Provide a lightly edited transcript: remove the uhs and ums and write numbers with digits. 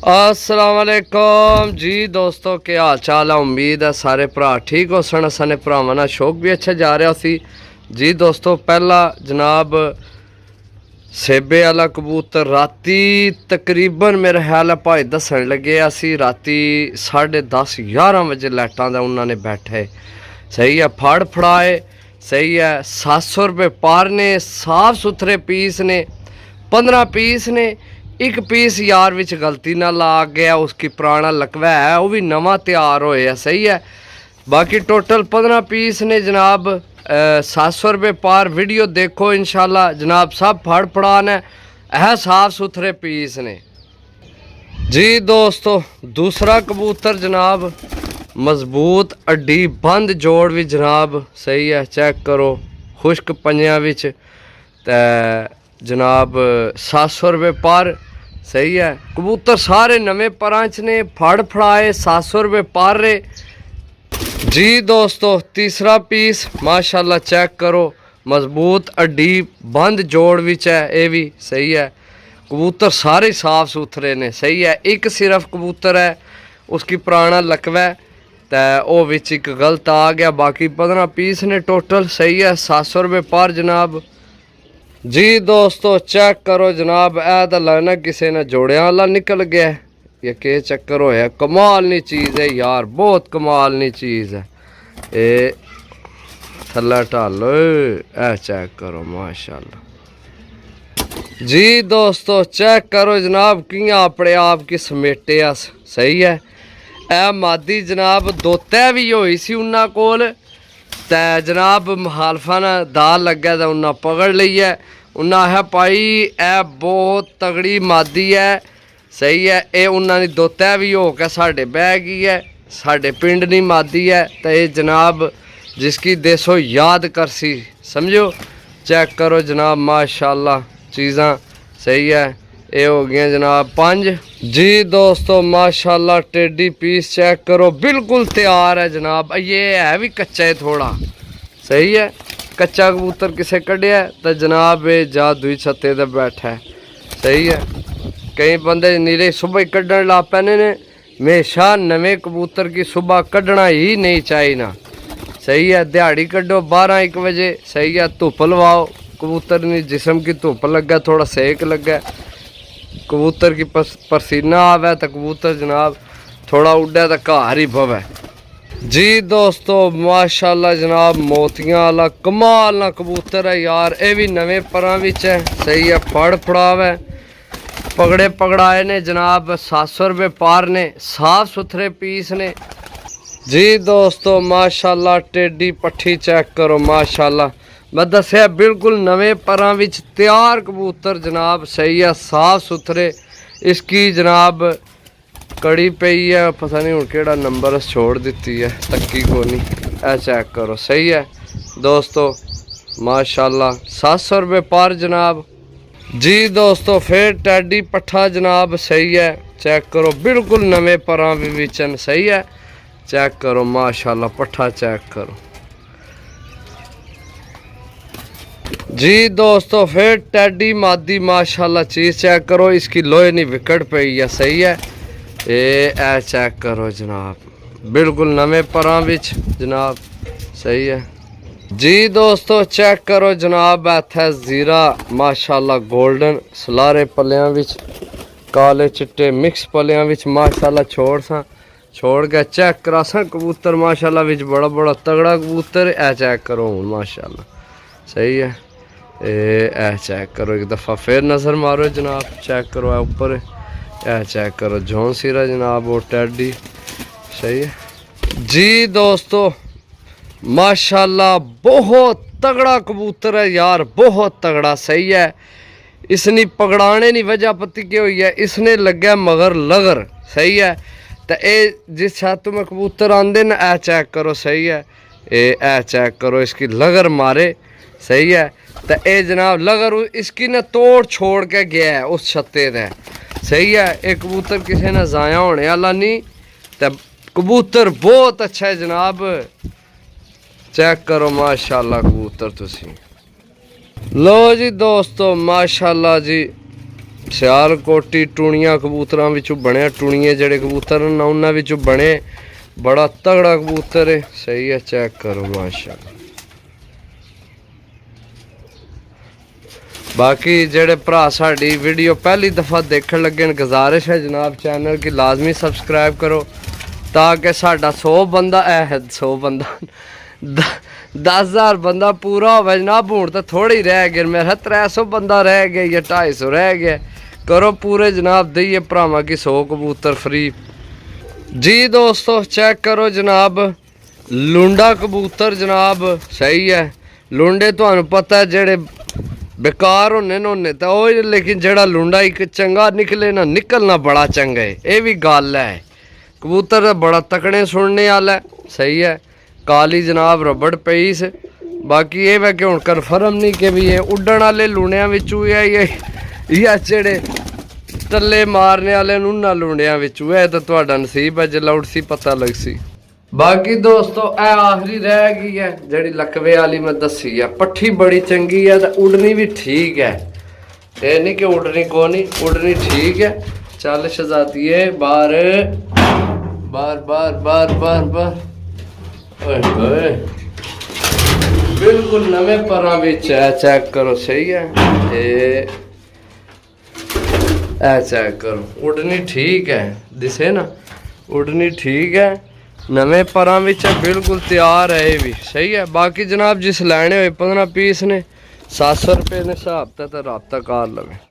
अस्सलाम वालेकुम जी दोस्तों, क्या हाल चाल है। उम्मीद है सारे भरा ठीक हो सन। साने भरावां नाल शौक भी अच्छा जा रहा सी जी दोस्तों। पहला जनाब सेबे वाला कबूतर राती तकरीबन मेरा ख्याल है भाई दसन लगे असी राती 10:30 11 बजे लाइटां दा उन्होंने बैठे सही है फड़ फड़ाए सही है। 700 रुपये पार ने, साफ सुथरे पीस ने, 15 पीस ने। एक पीस यार विच गलती ना ला गया, उसकी पुराना लकवा है वो भी नवा तैयार होया सही है। बाकी टोटल 15 पीस ने जनाब। 700 रुपये पार। वीडियो देखो इंशाल्लाह जनाब, सब फड़ फड़ान है साफ सुथरे पीस ने जी दोस्तों। दूसरा कबूतर जनाब मजबूत अड्डी बंद जोड़ भी जनाब सही है। चेक करो खुश्क पंजियां विच ते जनाब 700 रुपये पर सही है। कबूतर सारे नवे परांच ने, फड़ फड़ाए 700 रुपये पर रे जी दोस्तों। तीसरा पीस माशाल्लाह चेक करो, मजबूत अड्डी बंद जोड़ विच है ये भी सही है। कबूतर सारे साफ सुथरे ने सही है। एक सिर्फ कबूतर है उसकी पुराना लकवा तो वो विच एक गलत आ गया। बाकी 15 पीस ने टोटल सही है। 700 रुपये पर जनाब जी दोस्तों। चेक करो जनाब, ए तो लगना किसी ने जोड़िया वाला निकल गया या के चक्कर होया। कमाल नी चीज़ है यार, बहुत कमाल नी चीज़ है। ये थल्ला ढालो ए चेक करो माशाल्लाह जी दोस्तों। चेक करो जनाब कियां अपने आप की समेटे अस सही है। ए मादी जनाब दोते भी होई सी उन्ना कोल ते जनाब मुखालफा ने दाल लग्या तो उन्हें पकड़ ली है। उन्हें आखिया भाई ए बहुत तगड़ी मादी है सही है। ये उन्होंने दोता भी हो के साढ़े बह गई है, साढ़े पिंड नहीं मादी है तो ये जनाब जिसकी देसो याद कर सी समझो। चेक करो जनाब माशाल्लाह चीज़ां सही है। ये हो गया जनाब 5 जी दोस्तों माशाल्लाह। टेडी पीस चेक करो बिल्कुल तैयार है जनाब। ये है भी कच्चा है थोड़ा सही है। कच्चा कबूतर किसे कढ़िया तो जनाब ये जा दुई छत्ते ते बैठा है सही है। कई बंदे नीरे सुबह ही कढ़न ला पैने ने। हमेशा नवे कबूतर की सुबह कढ़ना ही नहीं चाहिए सही है। दिहाड़ी कढ़ो 12-1 बजे सही है। धुप लवाओ कबूतर ने, जिसम की धुप लगे, थोड़ा सेक लगे, कबूतर की पसीना आवे तो कबूतर जनाब थोड़ा उड़े तो घर ही भवे जी दोस्तों माशाल्लाह जनाब। मोतियां वाला कमाल ना कबूतर है यार। ये भी नवे परां विच है सही है। फड़ फड़ावे पकड़े पकड़ाए ने जनाब। 700 रुपये पार ने, साफ सुथरे पीस ने जी दोस्तों माशाल्लाह। टेडी पट्ठी चेक करो माशाल्लाह। मैं दसिया बिल्कुल नवे परां विच तैयार कबूतर जनाब सही है, साफ सुथरे। इसकी जनाब कड़ी पई है, पता नहीं हूँ केड़ा नंबर छोड़ दी है, तक्की को नहीं। ऐ चेक करो सही है दोस्तों माशाल्लाह। 700 रुपये पर जनाब जी दोस्तों। फिर टैडी पट्ठा जनाब सही है। चेक करो बिल्कुल नवे परां भी विचन सही है। चेक करो माशाल्लाह पट्ठा चेक करो जी दोस्तों। फिर टैडी मादी माशाल्लाह चीज़ चेक करो। इसकी लोहे नहीं विकट पई है सही है। ए चेक करो जनाब बिल्कुल नवे परां विच जनाब सही है जी दोस्तों। चेक करो जनाब इत्थे जीरा माशाल्लाह गोल्डन सलारे पलियां विच, काले चिट्टे मिक्स पलियां विच माशाल्लाह छोड़ के चेक करा सा कबूतर माशाल्लाह विच बड़ा बड़ा तगड़ा कबूतर। ए चेक करो हूँ माशाल्लाह सही है। ए चेक करो एक दफ़ा फिर नज़र मारो जनाब। चेक करो ऊपर ए चेक करो जौन सिरा जनाब वो टैडी सही है जी दोस्तों माशाल्लाह। बहुत तगड़ा कबूतर है यार, बहुत तगड़ा सही है। इसने पकड़ाने की वजह पति क्या हुई है, इसने लग्या मगर लगर सही है। तो ये जिस छत में कबूतर आंदे ना ए चेक करो सही है। ए चेक करो इसकी लगर मारे सही है। तो ये जनाब लगर इसकी ना तोड़ छोड़ के गया है उस छत्ते ने सही है। एक कबूतर किसी ने ज़ाया होने वाला नहीं। तो कबूतर बहुत अच्छा है जनाब। चेक करो माशाल्लाह कबूतर तुसी लो जी दोस्तों माशाल्लाह जी। ਸਿਆਲਕੋਟੀ ਟੂਣੀਆਂ ਕਬੂਤਰਾਂ ਵਿੱਚੋਂ ਬਣਿਆ। ਟੂਣੀਏ ਜਿਹੜੇ ਕਬੂਤਰ ਨੇ ਉਹਨਾਂ ਵਿੱਚੋਂ ਬਣੇ। ਬੜਾ ਤਗੜਾ ਕਬੂਤਰ ਹੈ। ਸਹੀ ਹੈ, ਚੈੱਕ ਕਰੋ ਮਾਸ਼ਾਅੱਲਾ। बाकी जेड़े भरा साड़ी वीडियो पहली दफ़ा देखने लगे गुजारिश है जनाब चैनल की लाजमी सब्सक्राइब करो ताकि साडा 100 बंदा 100 बंदा 10,000 बंदा पूरा हो जनाब। हूँ तो थोड़ी रह गए, मेरा 300 बंदा रह गया या 250 रह गया। करो पूरे जनाब, दईए भरावां की 100 कबूतर फ्री जी। दोस्तों चेक करो जनाब, लुंडा कबूतर जनाब। सही है, लुंडे तुहानू पता है जेड़े बेकार होने तो वो, लेकिन जड़ा लुंडा एक चंगा निकले ना, निकलना बड़ा चंगा है। ये भी गल है। कबूतर बड़ा तकड़े सुनने वाला है। सही है, काली जनाब रबड़ पईस। बाकी ये है कि हूँ कन्फर्म नहीं कि भी ये उड्डण वाले लूणिया विचू है या जेड़े टल्ले मारने वाले उन्होंने लूणिया विचू है। तो तुहाडा नसीब है, जे उड़सी पता लग सी। बाकी दोस्तों ए आखिरी रह गई है जड़ी लकवे वाली मैं दसी है। पट्ठी बड़ी चंगी है तो उड़नी भी ठीक है। ये नहीं कि उड़नी को नहीं, उड़नी ठीक है। चल शहजादिए बार बार बार बार बार बार ओए बिल्कुल नवे परां विच है। चेक करो, सही है। ए चेक करो, उड़नी ठीक है, दिसे ना, उड़नी ठीक है, नवे परां विच बिल्कुल तैयार है। ये भी सही है। बाकी जनाब जिस लैने हुए 15 पीस ने 700 रुपये के हिसाब से तो राबता कर लवे।